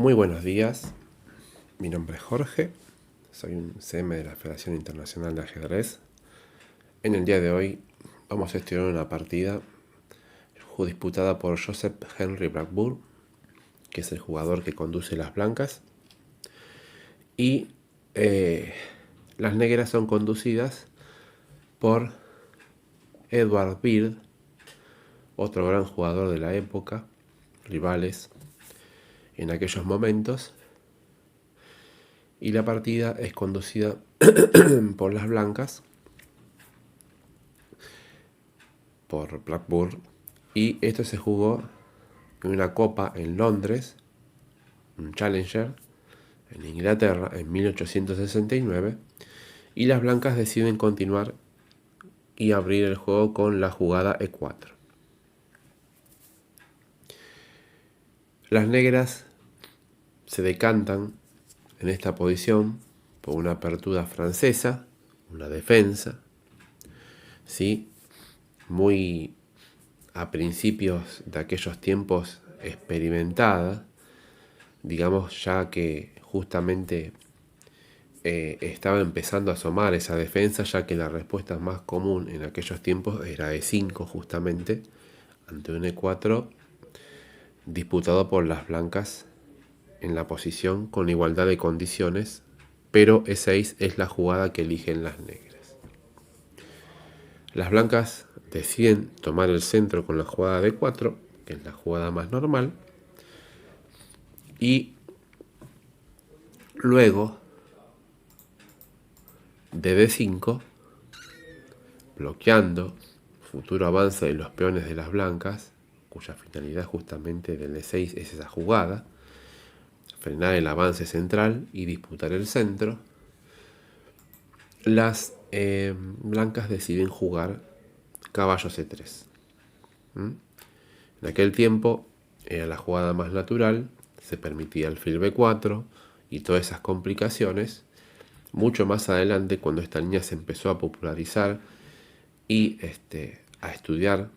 Muy buenos días, mi nombre es Jorge, soy un CM de la Federación Internacional de Ajedrez. En el día de hoy vamos a estudiar una partida disputada por Joseph Henry Blackburn, que es el jugador que conduce las blancas, y las negras son conducidas por Edward Beard, otro gran jugador de la época, rivales en aquellos momentos, y la partida es conducida por las blancas, por Blackburn, y esto se jugó en una copa en Londres, un Challenger, en Inglaterra, en 1869, y las blancas deciden continuar y abrir el juego con la jugada E4. Las negras se decantan en esta posición por una apertura francesa, una defensa, ¿sí? Muy a principios de aquellos tiempos experimentada, digamos, ya que justamente estaba empezando a asomar esa defensa, ya que la respuesta más común en aquellos tiempos era E5 justamente, ante un E4 disputado por las blancas en la posición con igualdad de condiciones, pero E6 es la jugada que eligen las negras. Las blancas deciden tomar el centro con la jugada de 4, que es la jugada más normal, y luego de D5, bloqueando futuro avance de los peones de las blancas, cuya finalidad justamente del E6 es esa jugada, frenar el avance central y disputar el centro, las blancas deciden jugar caballo C3. En aquel tiempo era la jugada más natural, se permitía alfil B4 y todas esas complicaciones. Mucho más adelante, cuando esta línea se empezó a popularizar y a estudiar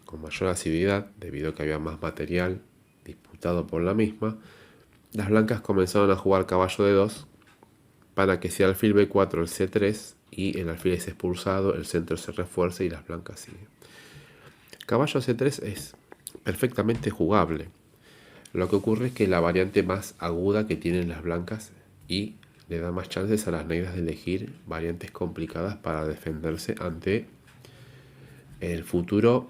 con mayor asiduidad, debido a que había más material disputado por la misma, las blancas comenzaron a jugar caballo D2 para que si alfil B4 el C3 y el alfil es expulsado, el centro se refuerce y las blancas siguen. Caballo C3 es perfectamente jugable. Lo que ocurre es que la variante más aguda que tienen las blancas y le da más chances a las negras de elegir variantes complicadas para defenderse ante el futuro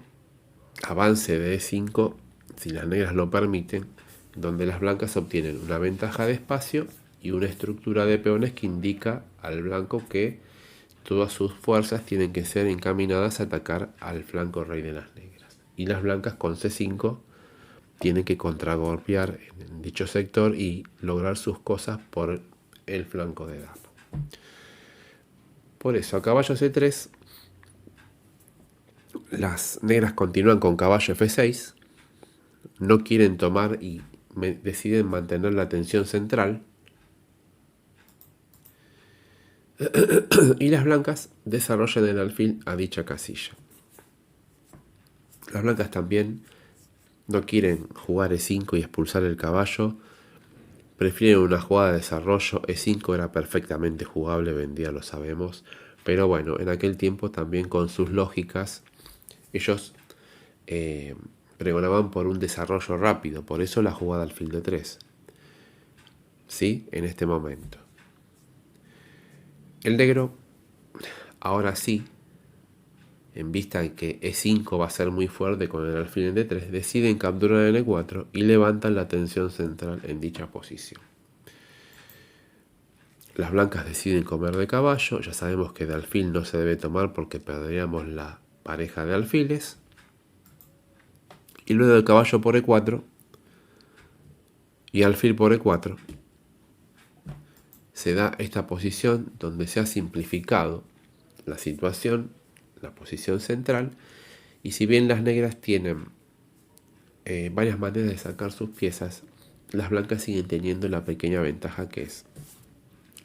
avance de E5, si las negras lo permiten, donde las blancas obtienen una ventaja de espacio y una estructura de peones que indica al blanco que todas sus fuerzas tienen que ser encaminadas a atacar al flanco rey de las negras. Y las blancas con C5 tienen que contragolpear en dicho sector y lograr sus cosas por el flanco de dama. Por eso, a caballo C3, las negras continúan con caballo F6, no quieren tomar y deciden mantener la tensión central, y las blancas desarrollan el alfil a dicha casilla. Las blancas también no quieren jugar E5 y expulsar el caballo, prefieren una jugada de desarrollo. E5 era perfectamente jugable, hoy en día lo sabemos, pero bueno, en aquel tiempo también con sus lógicas, ellos pregonaban por un desarrollo rápido, por eso la jugada alfil de 3. ¿Sí? En este momento. El negro, ahora sí, en vista de que E5 va a ser muy fuerte con el alfil en D3, deciden capturar el E4 y levantan la tensión central en dicha posición. Las blancas deciden comer de caballo, ya sabemos que de alfil no se debe tomar porque perderíamos la pareja de alfiles. Y luego el caballo por E4 y alfil por E4 se da esta posición donde se ha simplificado la situación, la posición central, y si bien las negras tienen varias maneras de sacar sus piezas, las blancas siguen teniendo la pequeña ventaja que es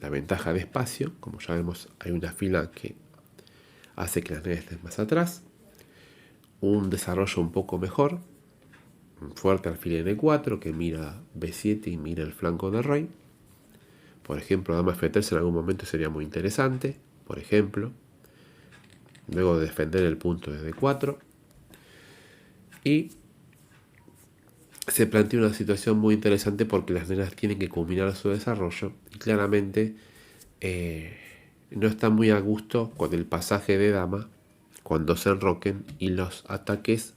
la ventaja de espacio. Como ya vemos, hay una fila que hace que las negras estén más atrás, un desarrollo un poco mejor, fuerte alfil N4 que mira B7 y mira el flanco del rey. Por ejemplo, dama F3 en algún momento sería muy interesante. Por ejemplo, luego de defender el punto de D4. Y se plantea una situación muy interesante porque las negras tienen que culminar su desarrollo. Y claramente no están muy a gusto con el pasaje de dama cuando se enroquen y los ataques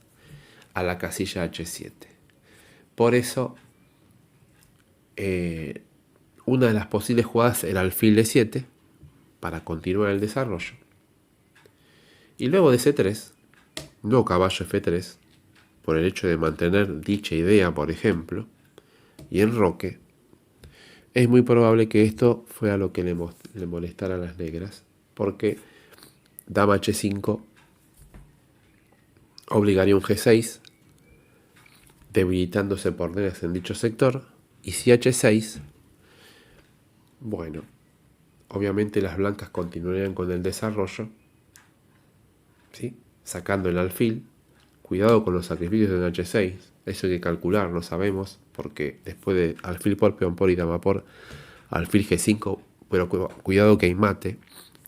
a la casilla H7. Por eso, una de las posibles jugadas era alfil D7 para continuar el desarrollo. Y luego de C3, no caballo F3, por el hecho de mantener dicha idea, por ejemplo, y enroque, es muy probable que esto fuera lo que le molestara a las negras, porque dama H5 obligaría un G6, debilitándose por negras en dicho sector, y si H6, bueno, obviamente las blancas continuarían con el desarrollo, ¿sí? Sacando el alfil. Cuidado con los sacrificios de un H6, eso hay que calcular, no sabemos, porque después de alfil por, peón por y dama por, alfil G5, pero cuidado que hay mate,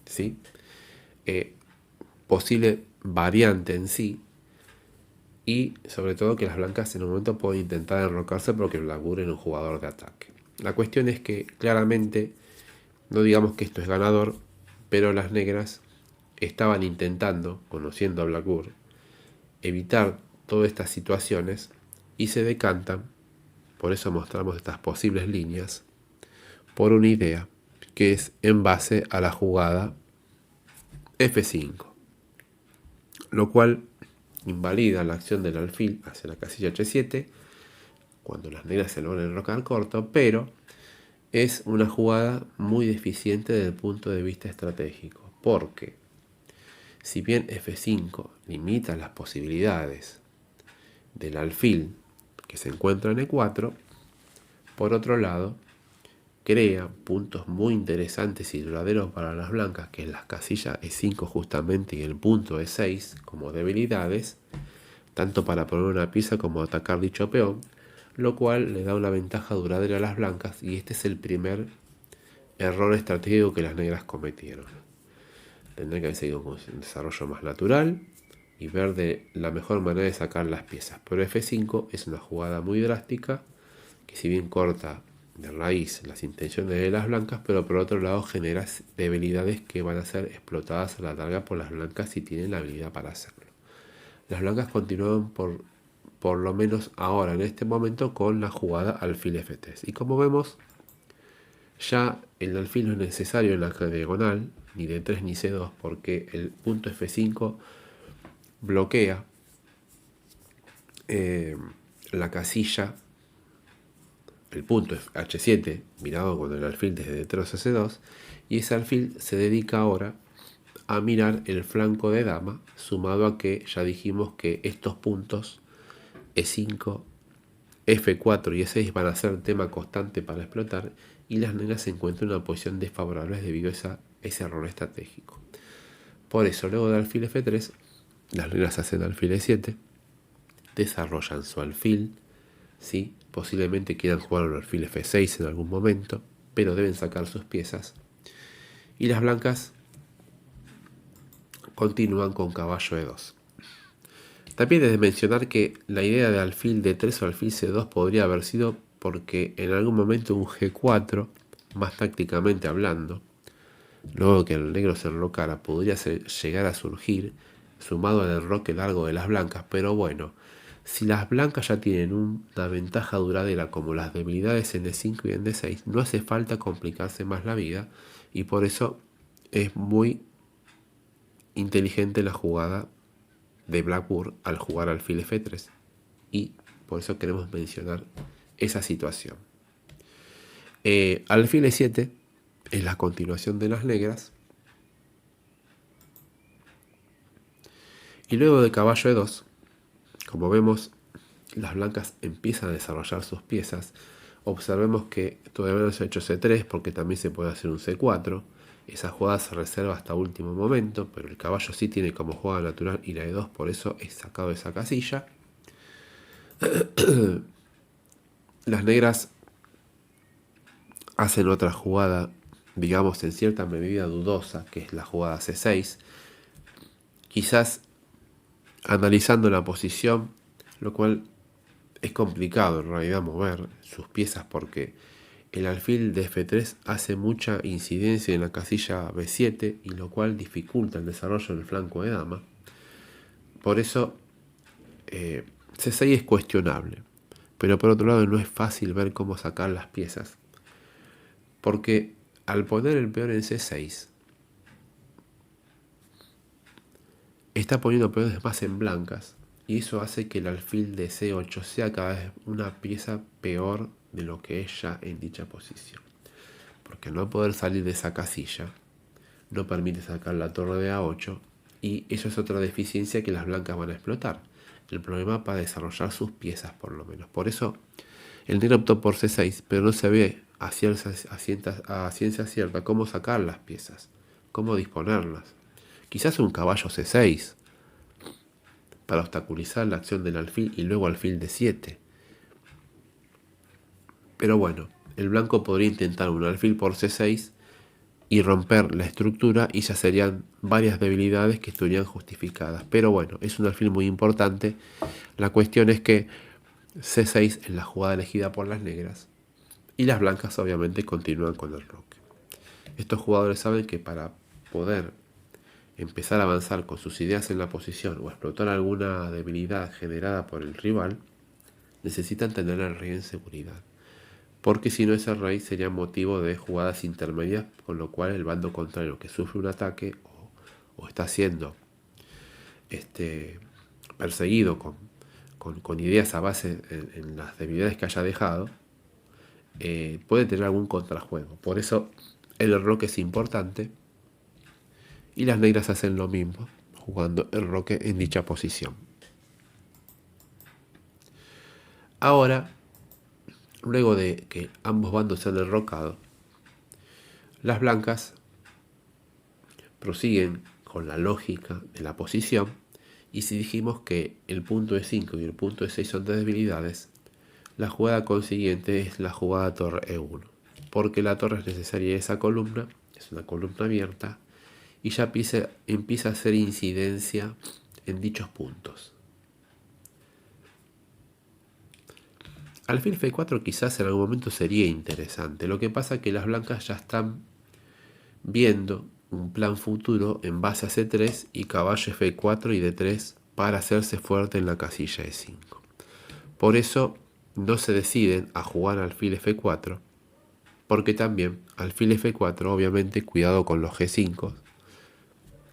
¿sí? Posible variante en sí, y sobre todo que las blancas en un momento pueden intentar enrocarse porque Blackburn es un jugador de ataque. La cuestión es que claramente, no digamos que esto es ganador, pero las negras estaban intentando, conociendo a Blackburn, evitar todas estas situaciones y se decantan, por eso mostramos estas posibles líneas, por una idea que es en base a la jugada F5, lo cual invalida la acción del alfil hacia la casilla H7 cuando las negras se logran enrocar corto, pero es una jugada muy deficiente desde el punto de vista estratégico, porque si bien F5 limita las posibilidades del alfil que se encuentra en E4, por otro lado, crea puntos muy interesantes y duraderos para las blancas, que es las casillas E5 justamente y el punto E6 como debilidades, tanto para poner una pieza como atacar dicho peón, lo cual le da una ventaja duradera a las blancas, y este es el primer error estratégico que las negras cometieron. Tendrán que seguir con un desarrollo más natural y ver de la mejor manera de sacar las piezas. Pero F5 es una jugada muy drástica que, si bien corta de raíz las intenciones de las blancas, pero por otro lado genera debilidades que van a ser explotadas a la larga por las blancas si tienen la habilidad para hacerlo. Las blancas continúan por lo menos ahora en este momento con la jugada alfil F3. Y como vemos, ya el alfil no es necesario en la diagonal, ni D3 ni C2, porque el punto F5 bloquea la casilla, el punto H7 mirado con el alfil desde D3 a C2, y ese alfil se dedica ahora a mirar el flanco de dama, sumado a que ya dijimos que estos puntos E5, F4 y E6 van a ser un tema constante para explotar, y las negras se encuentran en una posición desfavorable debido a ese error estratégico. Por eso, luego de alfil F3, las negras hacen alfil E7, desarrollan su alfil, ¿sí? Posiblemente quieran jugar un alfil F6 en algún momento, pero deben sacar sus piezas. Y las blancas continúan con caballo E2. También es de mencionar que la idea de alfil D3 o alfil C2 podría haber sido porque en algún momento un G4, más tácticamente hablando, luego que el negro se enrocara, podría llegar a surgir, sumado al enroque largo de las blancas, pero bueno, si las blancas ya tienen una ventaja duradera como las debilidades en D5 y en D6, no hace falta complicarse más la vida, y por eso es muy inteligente la jugada de Blackburn al jugar alfil F3, y por eso queremos mencionar esa situación. Alfil E7 es la continuación de las negras, y luego de caballo E2, como vemos, las blancas empiezan a desarrollar sus piezas. Observemos que todavía no se ha hecho C3 porque también se puede hacer un C4. Esa jugada se reserva hasta último momento, pero el caballo sí tiene como jugada natural ir a E2, por eso es sacado de esa casilla. Las negras hacen otra jugada, digamos en cierta medida dudosa, que es la jugada C6. Quizás analizando la posición, lo cual es complicado en realidad mover sus piezas porque el alfil de F3 hace mucha incidencia en la casilla B7 y lo cual dificulta el desarrollo del flanco de dama. Por eso C6 es cuestionable, pero por otro lado no es fácil ver cómo sacar las piezas, porque al poner el peón en C6 está poniendo peones más en blancas y eso hace que el alfil de C8 sea cada vez una pieza peor de lo que es ya en dicha posición, porque no poder salir de esa casilla no permite sacar la torre de A8 y eso es otra deficiencia que las blancas van a explotar. El problema para desarrollar sus piezas por lo menos. Por eso el negro optó por C6, pero no se ve a ciencia cierta cómo sacar las piezas, cómo disponerlas. Quizás un caballo C6 para obstaculizar la acción del alfil y luego alfil D7. Pero bueno, el blanco podría intentar un alfil por C6 y romper la estructura y ya serían varias debilidades que estarían justificadas. Pero bueno, es un alfil muy importante. La cuestión es que C6 es la jugada elegida por las negras y las blancas obviamente continúan con el roque. Estos jugadores saben que para poder empezar a avanzar con sus ideas en la posición o explotar alguna debilidad generada por el rival, necesitan tener al rey en seguridad, porque si no ese rey sería motivo de jugadas intermedias, con lo cual el bando contrario que sufre un ataque o está siendo perseguido con ideas a base en las debilidades que haya dejado, puede tener algún contrajuego. Por eso el roque es importante y las negras hacen lo mismo, jugando el roque en dicha posición. Ahora, luego de que ambos bandos se han derrocado, las blancas prosiguen con la lógica de la posición y si dijimos que el punto E5 y el punto E6 son de debilidades, la jugada consiguiente es la jugada torre E1, porque la torre es necesaria en esa columna, es una columna abierta, y ya empieza a hacer incidencia en dichos puntos. Alfil F4 quizás en algún momento sería interesante, lo que pasa es que las blancas ya están viendo un plan futuro en base a C3 y caballo F4 y D3 para hacerse fuerte en la casilla E5. Por eso no se deciden a jugar alfil F4, porque también alfil F4, obviamente cuidado con los G5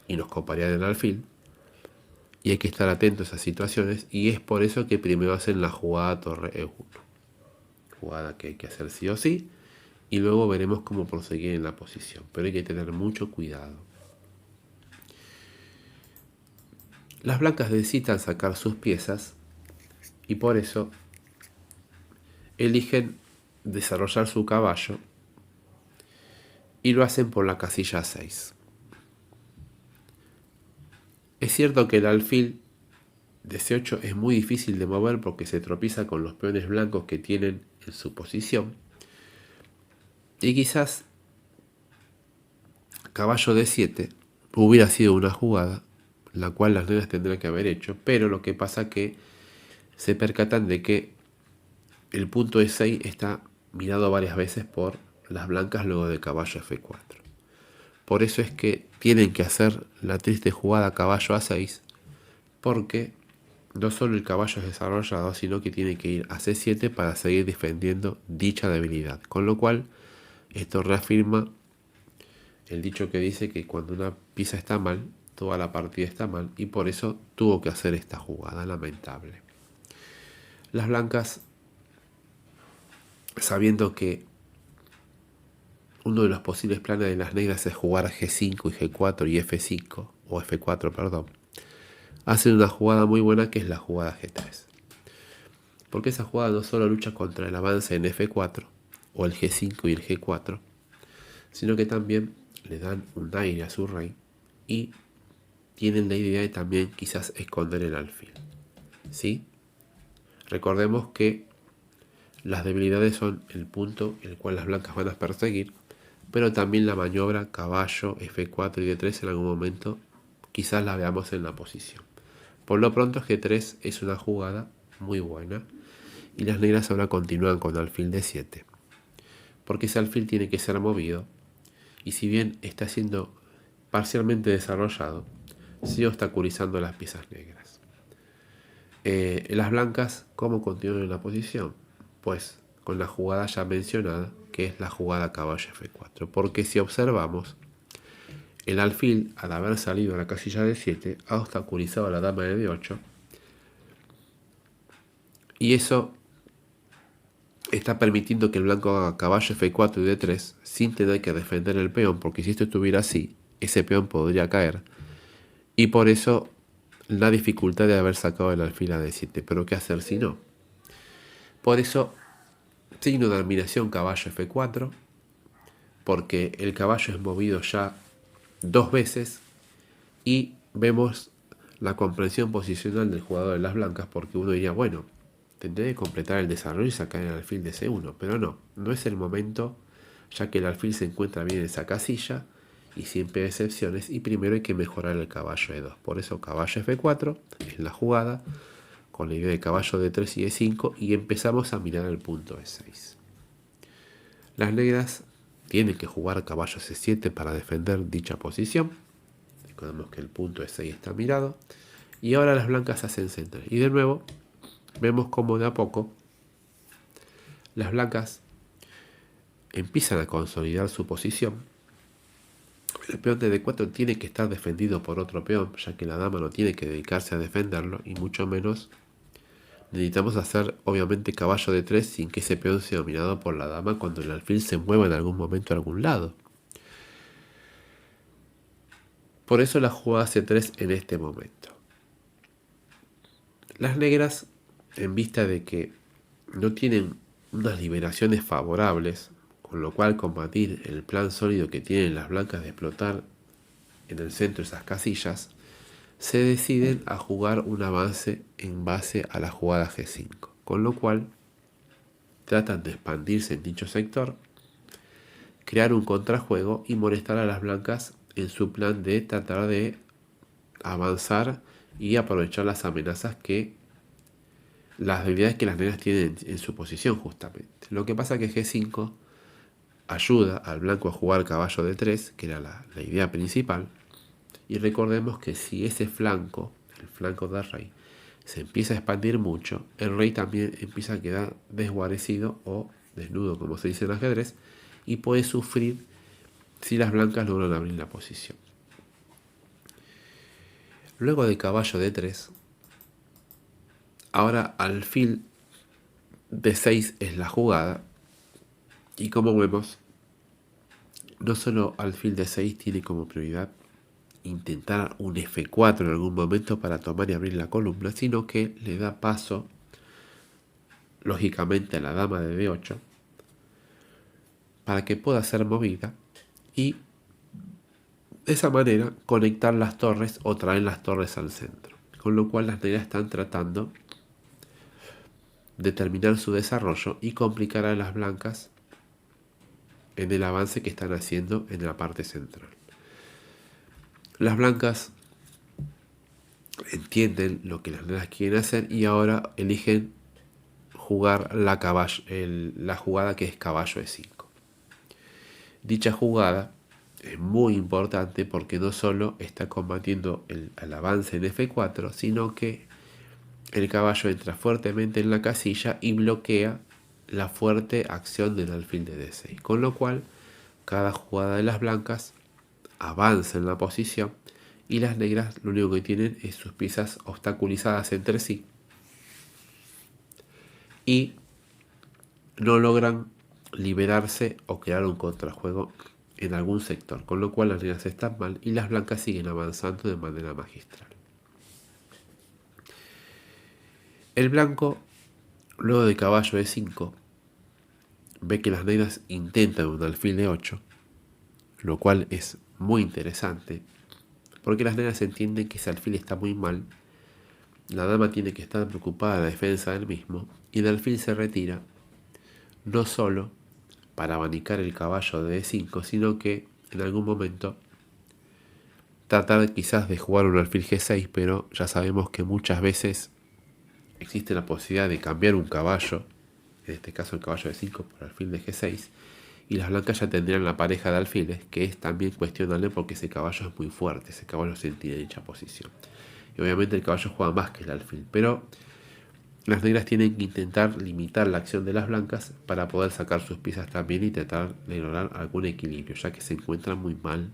y nos coparían en alfil, y hay que estar atentos a esas situaciones, y es por eso que primero hacen la jugada torre E1, jugada que hay que hacer sí o sí, y luego veremos cómo proseguir en la posición, pero hay que tener mucho cuidado. Las blancas necesitan sacar sus piezas y por eso eligen desarrollar su caballo y lo hacen por la casilla 6. Es cierto que el alfil de C8 es muy difícil de mover porque se tropieza con los peones blancos que tienen en su posición. Y quizás caballo D7 hubiera sido una jugada la cual las negras tendrían que haber hecho, pero lo que pasa que se percatan de que el punto E6 está mirado varias veces por las blancas luego de caballo F4. Por eso es que tienen que hacer la triste jugada caballo A6, porque no solo el caballo es desarrollado, sino que tiene que ir a C7 para seguir defendiendo dicha debilidad. Con lo cual, esto reafirma el dicho que dice que cuando una pieza está mal, toda la partida está mal, y por eso tuvo que hacer esta jugada lamentable. Las blancas, sabiendo que uno de los posibles planes de las negras es jugar G5 y G4 y F5, o F4, perdón, hacen una jugada muy buena que es la jugada G3. Porque esa jugada no solo lucha contra el avance en F4, o el G5 y el G4, sino que también le dan un aire a su rey y tienen la idea de también quizás esconder el alfil. ¿Sí? Recordemos que las debilidades son el punto el cual las blancas van a perseguir, pero también la maniobra caballo, F4 y D3 en algún momento quizás la veamos en la posición. Por lo pronto G3 es una jugada muy buena y las negras ahora continúan con alfil D7, porque ese alfil tiene que ser movido y si bien está siendo parcialmente desarrollado, sigue obstaculizando las piezas negras. Las blancas, ¿cómo continúan en la posición? Pues con la jugada ya mencionada, que es la jugada caballo F4, porque si observamos, el alfil, al haber salido a la casilla de 7, ha obstaculizado a la dama de D8, y eso está permitiendo que el blanco haga caballo F4 y D3 sin tener que defender el peón, porque si esto estuviera así, ese peón podría caer, y por eso la dificultad de haber sacado el alfil a D7. Pero ¿qué hacer si no? Por eso, signo de admiración caballo F4, porque el caballo es movido ya 2 veces y vemos la comprensión posicional del jugador de las blancas, porque uno diría, bueno, tendré que completar el desarrollo y sacar el alfil de C1, pero no es el momento, ya que el alfil se encuentra bien en esa casilla y siempre hay excepciones, y primero hay que mejorar el caballo E2. Por eso caballo F4 es la jugada, con la idea de caballo D3 y E5, y empezamos a mirar el punto E6. Las negras tienen que jugar caballo C7 para defender dicha posición. Recordemos que el punto E6 está mirado. Y ahora las blancas hacen centro. Y de nuevo, vemos como de a poco las blancas empiezan a consolidar su posición. El peón de D4 tiene que estar defendido por otro peón, ya que la dama no tiene que dedicarse a defenderlo, y mucho menos necesitamos hacer obviamente caballo D3 sin que ese peón sea dominado por la dama cuando el alfil se mueva en algún momento a algún lado. Por eso la jugada C3 en este momento. Las negras, en vista de que no tienen unas liberaciones favorables, con lo cual combatir el plan sólido que tienen las blancas de explotar en el centro esas casillas, se deciden a jugar un avance en base a la jugada G5, con lo cual tratan de expandirse en dicho sector, crear un contrajuego y molestar a las blancas en su plan de tratar de avanzar y aprovechar las amenazas que las debilidades que las negras tienen en su posición justamente. Lo que pasa es que G5 ayuda al blanco a jugar caballo D3, que era la idea principal, y recordemos que si ese flanco, el flanco del rey, se empieza a expandir mucho, el rey también empieza a quedar desguarecido o desnudo, como se dice en ajedrez, y puede sufrir si las blancas logran abrir la posición. Luego de caballo D3, ahora alfil D6 es la jugada, y como vemos, no solo alfil D6 tiene como prioridad intentar un F4 en algún momento para tomar y abrir la columna, sino que le da paso, lógicamente, a la dama de D8 para que pueda ser movida y de esa manera conectar las torres o traer las torres al centro. Con lo cual las negras están tratando de terminar su desarrollo y complicar a las blancas en el avance que están haciendo en la parte central. Las blancas entienden lo que las negras quieren hacer y ahora eligen jugar la jugada que es caballo E5. Dicha jugada es muy importante porque no solo está combatiendo el avance en F4, sino que el caballo entra fuertemente en la casilla y bloquea la fuerte acción del alfil de D6. Con lo cual, cada jugada de las blancas avanza en la posición y las negras lo único que tienen es sus piezas obstaculizadas entre sí y no logran liberarse o crear un contrajuego en algún sector, con lo cual las negras están mal y las blancas siguen avanzando de manera magistral. El blanco, luego de caballo E5, ve que las negras intentan un alfil de 8, lo cual es muy interesante, porque las negras entienden que ese alfil está muy mal la dama tiene que estar preocupada de la defensa del mismo y el alfil se retira no solo para abanicar el caballo de E5, sino que en algún momento tratar quizás de jugar un alfil G6, pero ya sabemos que muchas veces existe la posibilidad de cambiar un caballo, en este caso el caballo de 5 por alfil de G6, y las blancas ya tendrían la pareja de alfiles, que es también cuestionable porque ese caballo es muy fuerte, ese caballo se tiene dicha posición. Y obviamente el caballo juega más que el alfil, pero las negras tienen que intentar limitar la acción de las blancas para poder sacar sus piezas también y tratar de lograr algún equilibrio, ya que se encuentran muy mal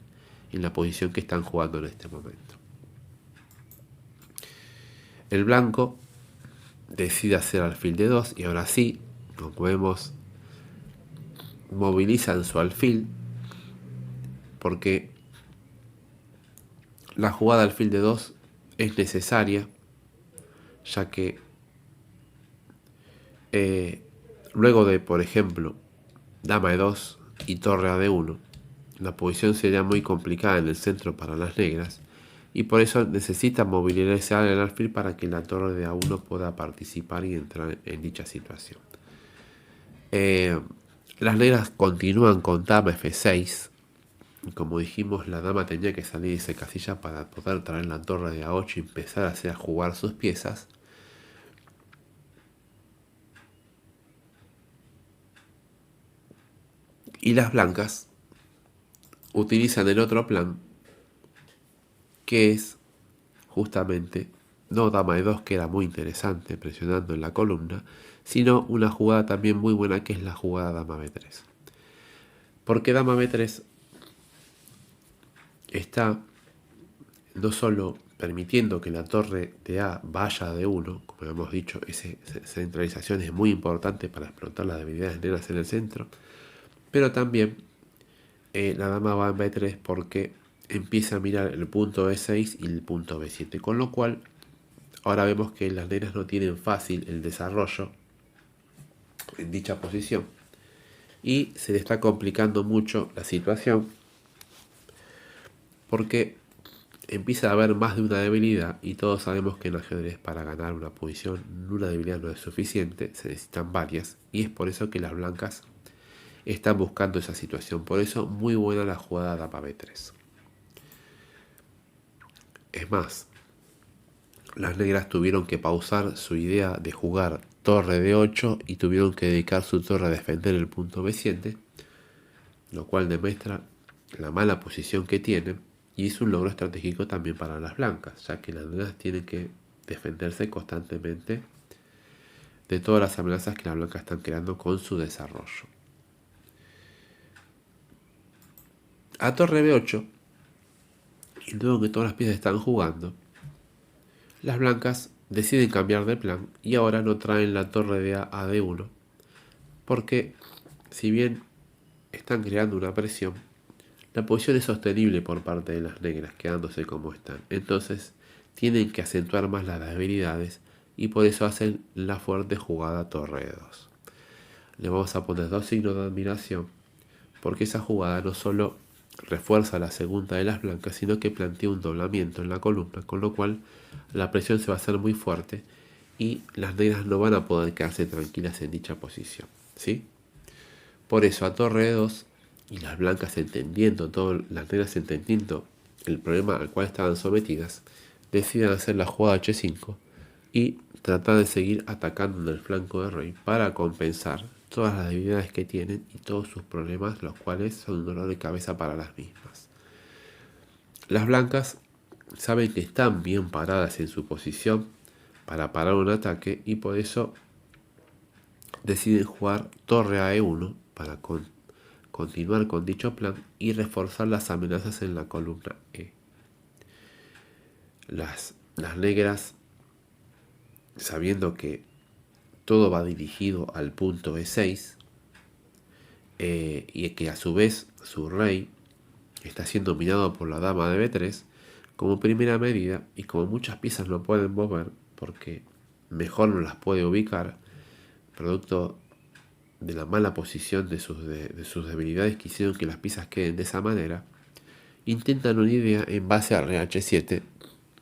en la posición que están jugando en este momento. El blanco decide hacer alfil de 2 y ahora sí, como vemos, movilizan su alfil porque la jugada alfil de 2 es necesaria, ya que luego de, por ejemplo, dama de 2 y torre a de 1, la posición sería muy complicada en el centro para las negras y por eso necesitan movilizar el alfil para que la torre de A1 pueda participar y entrar en dicha situación. Las negras continúan con dama F6. Y como dijimos, la dama tenía que salir de esa casilla para poder traer la torre de A8 y empezar a jugar sus piezas. Y las blancas utilizan el otro plan, que es justamente no dama de 2, que era muy interesante presionando en la columna, sino una jugada también muy buena, que es la jugada dama B3. Porque dama B3 está no solo permitiendo que la torre de A vaya de 1, como hemos dicho, esa centralización es muy importante para explotar las debilidades negras en el centro, pero también la dama va en B3 porque empieza a mirar el punto B6 y el punto B7, con lo cual ahora vemos que las negras no tienen fácil el desarrollo en dicha posición y se le está complicando mucho la situación porque empieza a haber más de una debilidad y todos sabemos que en ajedrez para ganar una posición una debilidad no es suficiente, se necesitan varias y es por eso que las blancas están buscando esa situación. Por eso muy buena la jugada dama B3. Es más, las negras tuvieron que pausar su idea de jugar torre de 8 y tuvieron que dedicar su torre a defender el punto B7, lo cual demuestra la mala posición que tienen y es un logro estratégico también para las blancas, ya que las negras tienen que defenderse constantemente de todas las amenazas que las blancas están creando con su desarrollo. A torre B8, y luego que todas las piezas están jugando, las blancas deciden cambiar de plan y ahora no traen la torre de A a D1, porque si bien están creando una presión, la posición es sostenible por parte de las negras, quedándose como están. Entonces tienen que acentuar más las debilidades y por eso hacen la fuerte jugada torre de 2. Le vamos a poner 2 signos de admiración, porque esa jugada no solo refuerza la segunda de las blancas, sino que plantea un doblamiento en la columna, con lo cual la presión se va a hacer muy fuerte y las negras no van a poder quedarse tranquilas en dicha posición, ¿sí? Por eso a torre de 2 y las blancas entendiendo las negras entendiendo el problema al cual estaban sometidas, deciden hacer la jugada H5 y tratar de seguir atacando en el flanco de rey para compensar todas las debilidades que tienen y todos sus problemas, los cuales son un dolor de cabeza para las mismas. Las blancas saben que están bien paradas en su posición para parar un ataque y por eso deciden jugar torre a E1 para continuar con dicho plan y reforzar las amenazas en la columna E. Las negras, sabiendo que todo va dirigido al punto E6 y que a su vez su rey está siendo minado por la dama de B3, como primera medida y como muchas piezas no pueden mover porque mejor no las puede ubicar, producto de la mala posición de sus debilidades que hicieron que las piezas queden de esa manera, intentan una idea en base a rey H7,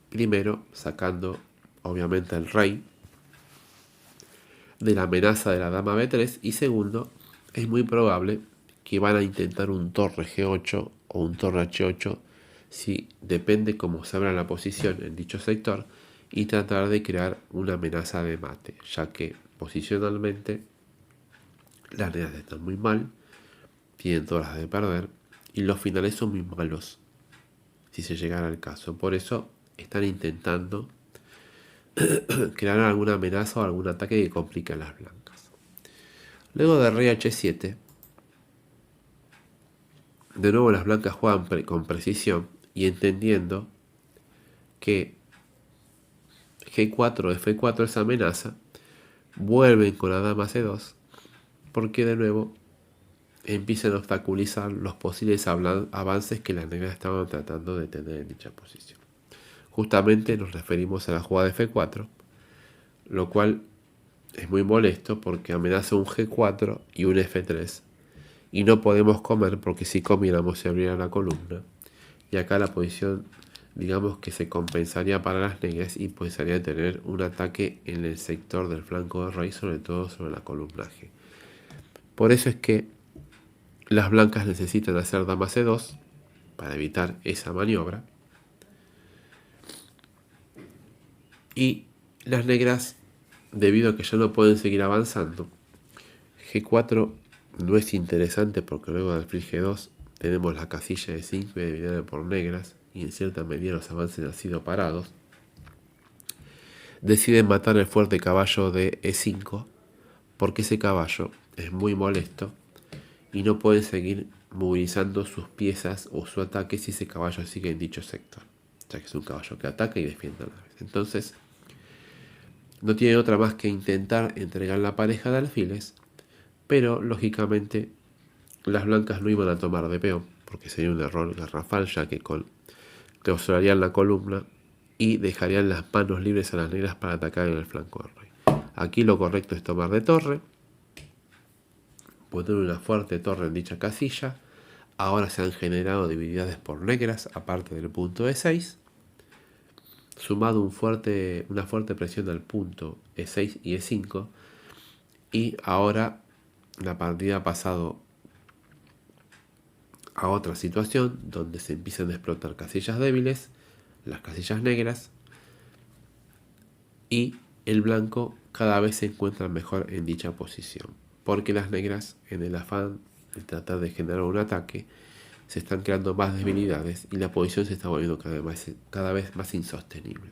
primero sacando obviamente el rey, de la amenaza de la dama B3, y segundo, es muy probable que van a intentar un torre G8 o un torre H8, si depende cómo se abra la posición en dicho sector, y tratar de crear una amenaza de mate, ya que posicionalmente las negras están muy mal, tienen todas las de perder, y los finales son muy malos, si se llegara al caso. Por eso están intentando crear alguna amenaza o algún ataque que complique a las blancas. Luego de rey H7, de nuevo las blancas juegan con precisión y entendiendo que G4 o F4 es amenaza, vuelven con la dama C2, porque de nuevo empiezan a obstaculizar los posibles avances que las negras estaban tratando de tener en dicha posición. Justamente nos referimos a la jugada de F4, lo cual es muy molesto porque amenaza un G4 y un F3, y no podemos comer porque si comiéramos se abriría la columna, y acá la posición, digamos que se compensaría para las negras y pensaría tener un ataque en el sector del flanco del rey, sobre todo sobre la columna G. Por eso es que las blancas necesitan hacer dama C2 para evitar esa maniobra, y las negras, debido a que ya no pueden seguir avanzando, G4 no es interesante porque luego de alfil G2 tenemos la casilla de 5 dividida por negras y en cierta medida los avances han sido parados. Deciden matar el fuerte caballo de E5 porque ese caballo es muy molesto y no pueden seguir movilizando sus piezas o su ataque si ese caballo sigue en dicho sector, ya que es un caballo que ataca y defiende a la vez. Entonces no tienen otra más que intentar entregar la pareja de alfiles, pero lógicamente las blancas no iban a tomar de peón porque sería un error garrafal, ya que clausurarían la columna y dejarían las manos libres a las negras para atacar en el flanco del rey. Aquí lo correcto es tomar de torre, poner una fuerte torre en dicha casilla. Ahora se han generado debilidades por negras, aparte del punto E6, sumado una fuerte presión al punto E6 y E5, y ahora la partida ha pasado a otra situación donde se empiezan a explotar casillas débiles, las casillas negras, y el blanco cada vez se encuentra mejor en dicha posición, porque las negras, en el afán de tratar de generar un ataque, se están creando más debilidades y la posición se está volviendo cada vez más insostenible.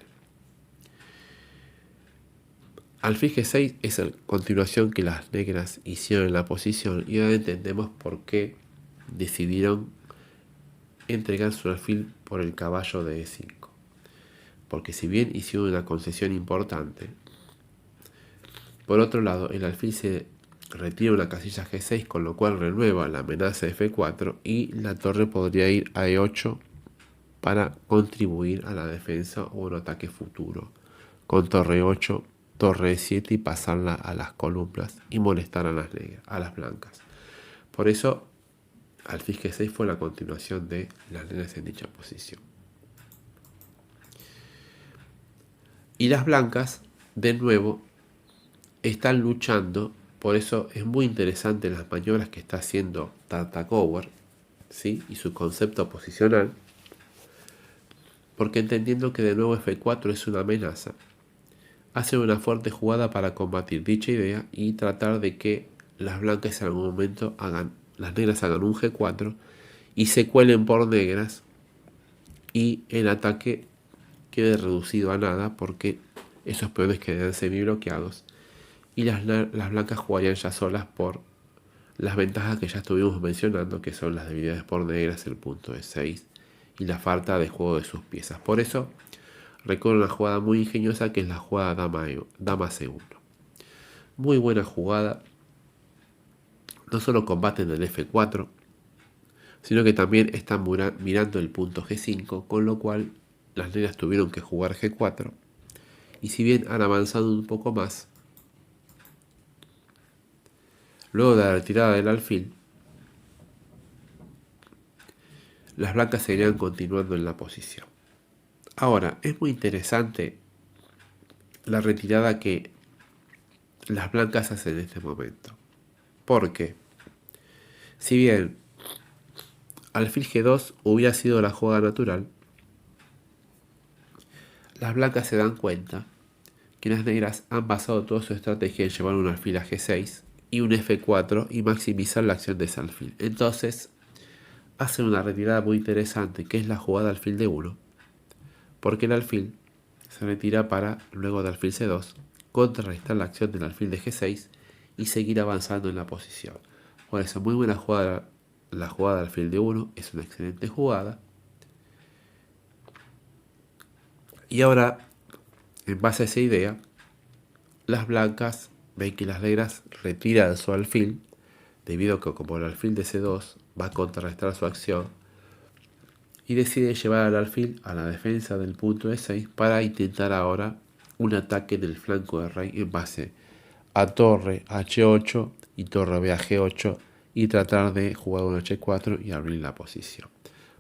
Alfil G6 es la continuación que las negras hicieron en la posición, y ahora entendemos por qué decidieron entregar su alfil por el caballo de E5. Porque si bien hicieron una concesión importante, por otro lado el alfil se retira una casilla G6, con lo cual renueva la amenaza de F4 y la torre podría ir a E8 para contribuir a la defensa o un ataque futuro, con torre 8, torre E7 y pasarla a las columnas y molestar a las blancas. Por eso alfil G6 fue la continuación de las negras en dicha posición. Y las blancas, de nuevo, están luchando. Por eso es muy interesante las maniobras que está haciendo Tartakower, ¿sí? Y su concepto posicional, porque entendiendo que de nuevo F4 es una amenaza, hacen una fuerte jugada para combatir dicha idea y tratar de que las blancas en algún momento las negras hagan un G4 y se cuelen por negras y el ataque quede reducido a nada, porque esos peones quedan semi bloqueados y las blancas jugarían ya solas por las ventajas que ya estuvimos mencionando, que son las debilidades por negras, el punto de 6 y la falta de juego de sus piezas. Por eso recorre una jugada muy ingeniosa, que es la jugada dama C1. Muy buena jugada. No solo combaten el F4, sino que también están mirando el punto G5, con lo cual las negras tuvieron que jugar G4, y si bien han avanzado un poco más, luego de la retirada del alfil, las blancas seguirían continuando en la posición. Ahora, es muy interesante la retirada que las blancas hacen en este momento. Porque, si bien alfil G2 hubiera sido la jugada natural, las blancas se dan cuenta que las negras han basado toda su estrategia en llevar un alfil a G6 y un F4 y maximizar la acción de ese alfil. Entonces, hacen una retirada muy interesante, que es la jugada alfil D1, porque el alfil se retira para, luego de alfil C2, contrarrestar la acción del alfil de G6 y seguir avanzando en la posición. Por eso, muy buena jugada. La jugada de alfil D1 es una excelente jugada. Y ahora, en base a esa idea, las blancas ven que las negras retiran su alfil, debido a que como el alfil de C2 va a contrarrestar su acción, y deciden llevar al alfil a la defensa del punto E6 para intentar ahora un ataque del flanco de rey en base a torre H8 y torre B a G8 y tratar de jugar un H4 y abrir la posición.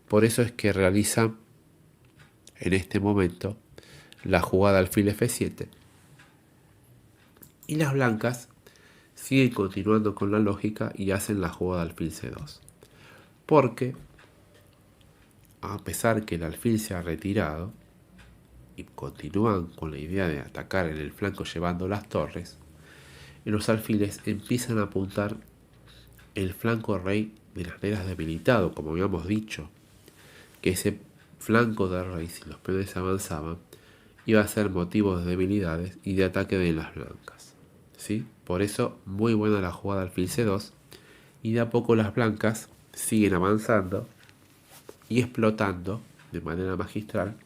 Por eso es que realizan en este momento la jugada alfil F7 y las blancas siguen continuando con la lógica y hacen la jugada alfil C2, porque a pesar que el alfil se ha retirado y continúan con la idea de atacar en el flanco llevando las torres, los alfiles empiezan a apuntar el flanco rey de las negras debilitado, como habíamos dicho, que ese flanco de rey, si los peones avanzaban, iba a ser motivo de debilidades y de ataque de las blancas, ¿sí? Por eso, muy buena la jugada alfil C2, y de a poco las blancas siguen avanzando y explotando de manera magistral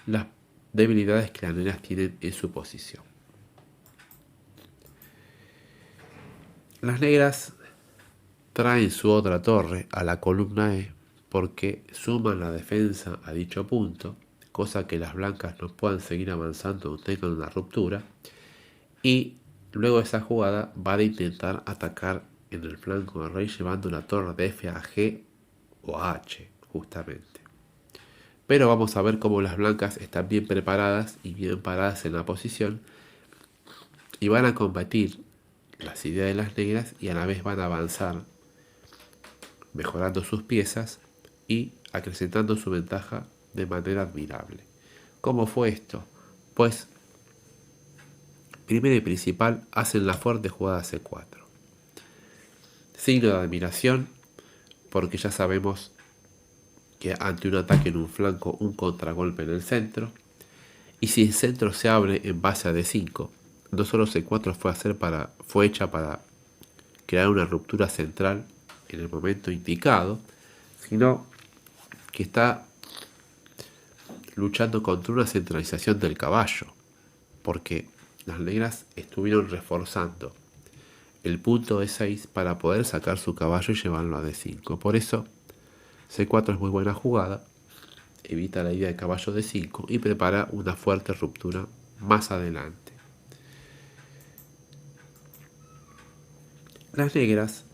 las debilidades que las negras tienen en su posición. Las negras traen su otra torre a la columna E porque suman la defensa a dicho punto, cosa que las blancas no puedan seguir avanzando o tengan una ruptura, y luego de esa jugada van a intentar atacar en el flanco del rey llevando una torre de F a G o a H, justamente. Pero vamos a ver cómo las blancas están bien preparadas y bien paradas en la posición y van a combatir las ideas de las negras y a la vez van a avanzar mejorando sus piezas y acrecentando su ventaja de manera admirable. ¿Cómo fue esto? Pues, primero y principal, hacen la fuerte jugada C4. Signo de admiración, porque ya sabemos que ante un ataque en un flanco, un contragolpe en el centro, y si el centro se abre en base a D5, no solo C4 fue hecha para crear una ruptura central en el momento indicado, sino que está luchando contra una centralización del caballo, porque las negras estuvieron reforzando el punto E6 para poder sacar su caballo y llevarlo a D5. Por eso C4 es muy buena jugada, evita la idea de caballo D5 y prepara una fuerte ruptura más adelante. Las negras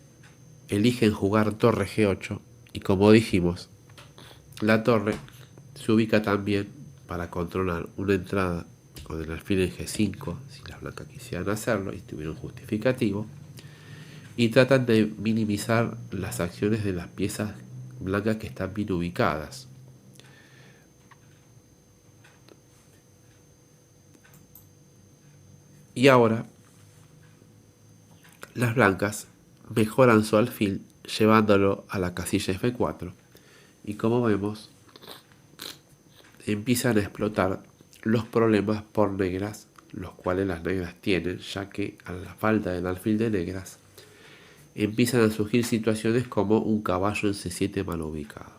eligen jugar torre G8 y, como dijimos, la torre se ubica también para controlar una entrada con el alfil en G5 si las blancas quisieran hacerlo y tuvieron justificativo, y tratan de minimizar las acciones de las piezas blancas que están bien ubicadas. Y ahora las blancas mejoran su alfil llevándolo a la casilla F4 y, como vemos, empiezan a explotar los problemas por negras, los cuales las negras tienen, ya que a la falta del alfil de negras empiezan a surgir situaciones como un caballo en C7 mal ubicado,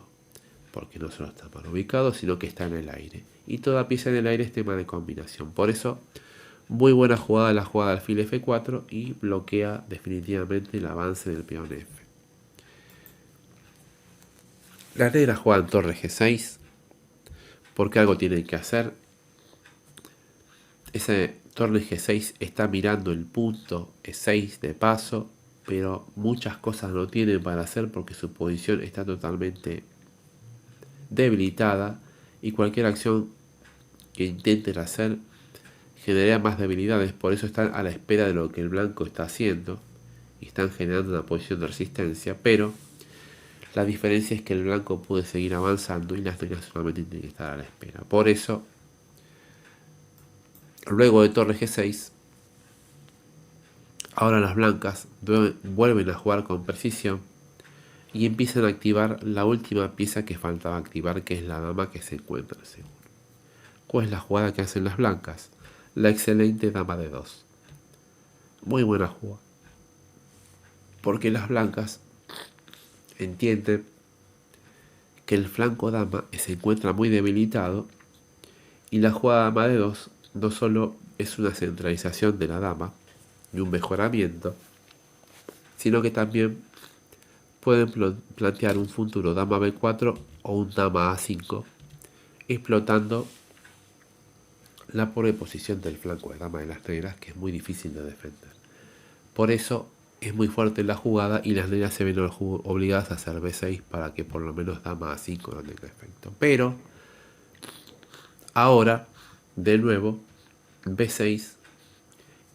porque no solo está mal ubicado, sino que está en el aire, y toda pieza en el aire es tema de combinación. Por eso, muy buena jugada la jugada alfil F4 y bloquea definitivamente el avance del peón F. Las negras juegan torre G6 porque algo tienen que hacer. Ese torre G6 está mirando el punto E6 de paso, pero muchas cosas no tienen para hacer porque su posición está totalmente debilitada y cualquier acción que intenten hacer generaría más debilidades, por eso están a la espera de lo que el blanco está haciendo y están generando una posición de resistencia, pero la diferencia es que el blanco puede seguir avanzando y las negras solamente tienen que estar a la espera. Por eso, luego de torre G6, ahora las blancas vuelven a jugar con precisión y empiezan a activar la última pieza que faltaba activar, que es la dama que se encuentra en C1. ¿Cuál es la jugada que hacen las blancas? La excelente dama de 2. Muy buena jugada. Porque las blancas entienden que el flanco dama se encuentra muy debilitado y la jugada dama de 2 no solo es una centralización de la dama y un mejoramiento, sino que también pueden plantear un futuro dama B4 o un dama A5, explotando la pobre posición del flanco de dama de las negras, que es muy difícil de defender. Por eso es muy fuerte la jugada y las negras se ven obligadas a hacer B6 para que por lo menos dama A5 no tenga efecto. Pero ahora, de nuevo, B6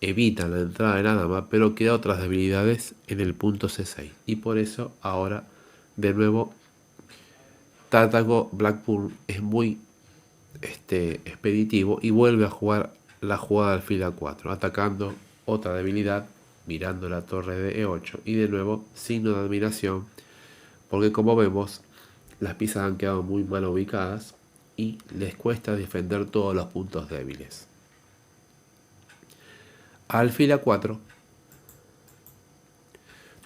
evita la entrada de la dama, pero queda otras debilidades en el punto C6. Y por eso ahora, de nuevo, Tartago Blackburn es muy expeditivo y vuelve a jugar la jugada del alfil A4, atacando otra debilidad, mirando la torre de E8 y de nuevo signo de admiración, porque como vemos las piezas han quedado muy mal ubicadas y les cuesta defender todos los puntos débiles. Alfil A4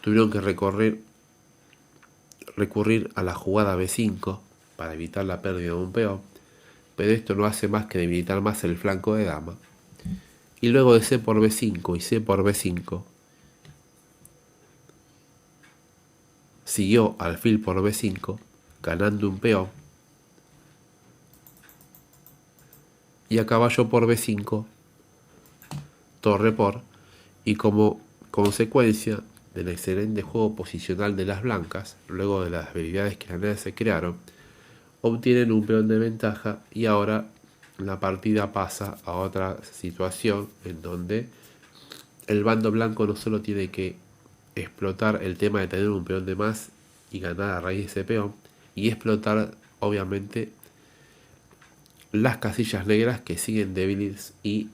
tuvieron que recurrir a la jugada B5 para evitar la pérdida de un peón, pero esto no hace más que debilitar más el flanco de dama. Y luego de C por B5 y C por B5, siguió alfil por B5, ganando un peón, y a caballo por B5, torre por, y como consecuencia del excelente juego posicional de las blancas, luego de las habilidades que las negras se crearon, obtienen un peón de ventaja y ahora la partida pasa a otra situación en donde el bando blanco no solo tiene que explotar el tema de tener un peón de más y ganar a raíz de ese peón, y explotar obviamente las casillas negras que siguen débiles y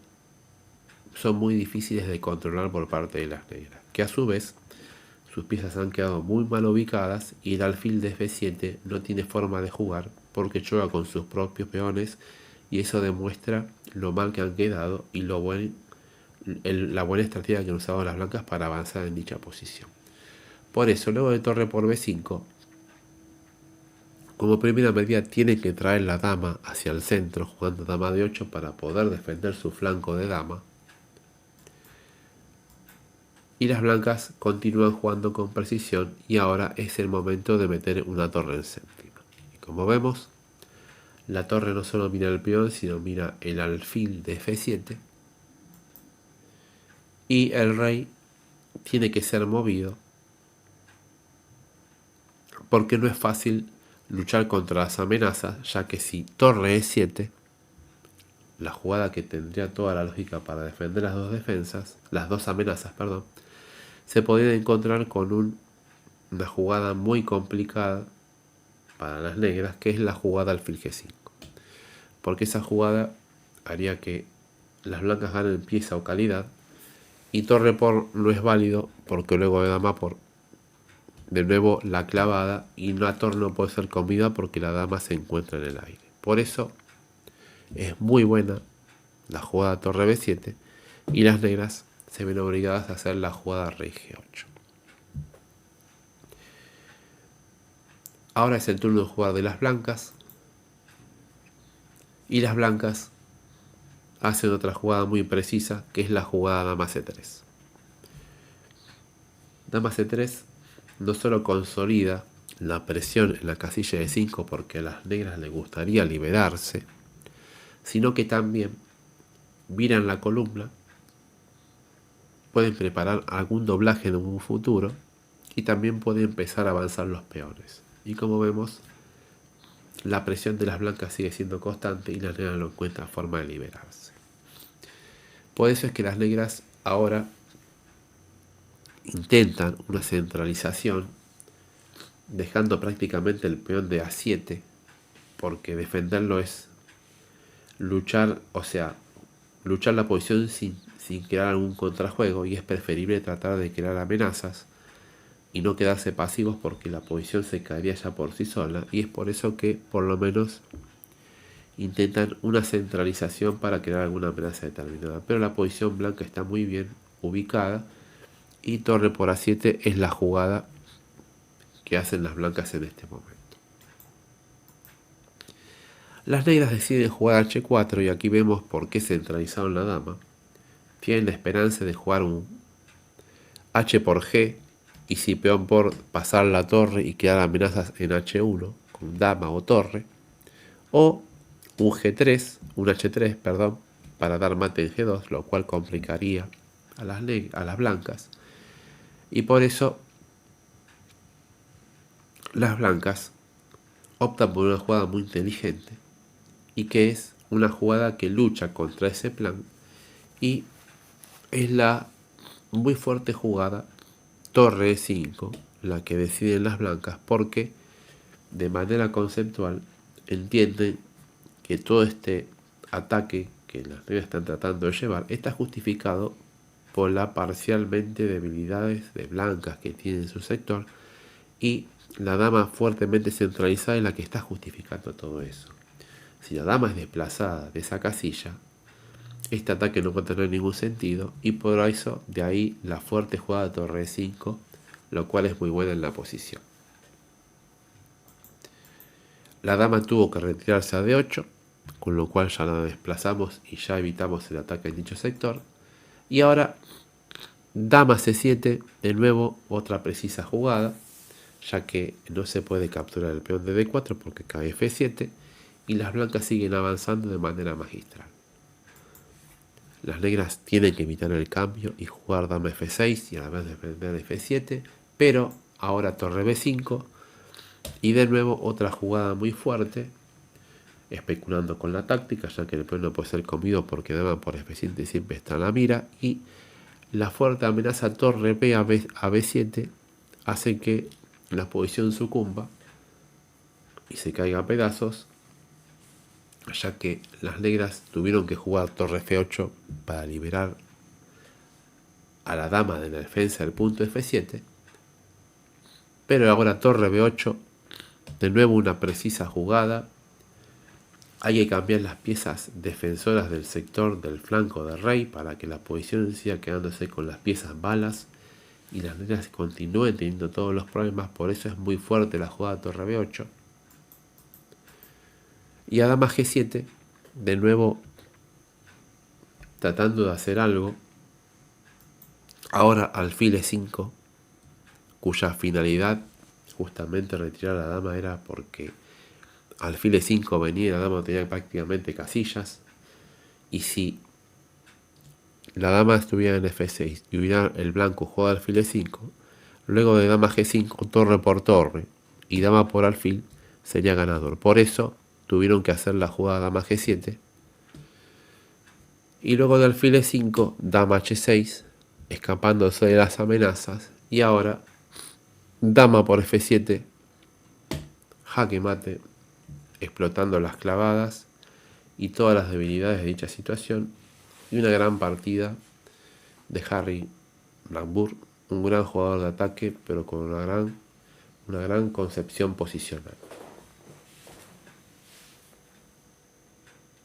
son muy difíciles de controlar por parte de las negras, que a su vez sus piezas han quedado muy mal ubicadas y el alfil de F7 no tiene forma de jugar porque choca con sus propios peones, y eso demuestra lo mal que han quedado y la buena estrategia que han usado las blancas para avanzar en dicha posición. Por eso, luego de torre por B5, como primera medida tienen que traer la dama hacia el centro jugando dama de 8 para poder defender su flanco de dama. Y las blancas continúan jugando con precisión y ahora es el momento de meter una torre en séptima. Y como vemos, la torre no solo mira el peón, sino mira el alfil de F7. Y el rey tiene que ser movido porque no es fácil luchar contra las amenazas, ya que si torre E7, la jugada que tendría toda la lógica para defender las dos amenazas, se podría encontrar con una jugada muy complicada para las negras, que es la jugada alfil G5. Porque esa jugada haría que las blancas ganen pieza o calidad, y torre por no es válido porque luego de dama por, de nuevo la clavada, y la torre no puede ser comida porque la dama se encuentra en el aire. Por eso es muy buena la jugada torre B7 y las negras se ven obligadas a hacer la jugada rey G8. Ahora es el turno de jugar de las blancas, y las blancas hacen otra jugada muy precisa, que es la jugada dama C3. Dama C3 no solo consolida la presión en la casilla de 5 porque a las negras les gustaría liberarse, sino que también viran la columna, pueden preparar algún doblaje en un futuro y también pueden empezar a avanzar los peones. Y como vemos, la presión de las blancas sigue siendo constante y las negras no encuentran forma de liberarse. Por eso es que las negras ahora intentan una centralización, dejando prácticamente el peón de A7, porque defenderlo es luchar, o sea, luchar la posición sin crear algún contrajuego, y es preferible tratar de crear amenazas y no quedarse pasivos, porque la posición se caería ya por sí sola, y es por eso que por lo menos intentan una centralización para crear alguna amenaza determinada. Pero la posición blanca está muy bien ubicada y torre por A7 es la jugada que hacen las blancas en este momento. Las negras deciden jugar H4 y aquí vemos por qué centralizaron la dama. Tienen la esperanza de jugar un H por G y si peón por pasar la torre y crear amenazas en H1 con dama o torre, o un G3, un H3, perdón, para dar mate en G2, lo cual complicaría a las blancas. Y por eso las blancas optan por una jugada muy inteligente, y que es una jugada que lucha contra ese plan, y es la muy fuerte jugada torre E5, la que deciden las blancas, porque de manera conceptual entienden que todo este ataque que las negras están tratando de llevar está justificado por la parcialmente debilidades de blancas que tiene en su sector, y la dama fuertemente centralizada es la que está justificando todo eso. Si la dama es desplazada de esa casilla, este ataque no va a tener ningún sentido, y por eso de ahí la fuerte jugada de torre E5, lo cual es muy buena en la posición. La dama tuvo que retirarse a D8, con lo cual ya la desplazamos y ya evitamos el ataque en dicho sector. Y ahora dama C7, de nuevo otra precisa jugada, ya que no se puede capturar el peón de D4 porque cae F7, y las blancas siguen avanzando de manera magistral. Las negras tienen que evitar el cambio y jugar dama F6 y a la vez defender F7, pero ahora torre B5 y de nuevo otra jugada muy fuerte, especulando con la táctica, ya que el peón no puede ser comido porque dama por F7 siempre está en la mira, y la fuerte amenaza torre B a B7 hace que la posición sucumba y se caiga a pedazos, ya que las negras tuvieron que jugar torre F8 para liberar a la dama de la defensa del punto F7, pero ahora torre B8, de nuevo una precisa jugada. Hay que cambiar las piezas defensoras del sector del flanco del rey para que la posición siga quedándose con las piezas balas y las negras continúen teniendo todos los problemas. Por eso es muy fuerte la jugada torre B8. Y a dama G7, de nuevo tratando de hacer algo. Ahora alfil E5, cuya finalidad justamente retirar a la dama era porque alfil E5 venía y la dama tenía prácticamente casillas, y si la dama estuviera en F6 y hubiera el blanco jugado alfil E5, luego de dama G5 torre por torre y dama por alfil sería ganador. Por eso tuvieron que hacer la jugada dama G7 y luego de alfil E5 dama H6, escapándose de las amenazas, y ahora dama por F7, jaque mate, explotando las clavadas y todas las debilidades de dicha situación, y una gran partida de Harry Blackburn, un gran jugador de ataque pero con una gran concepción posicional.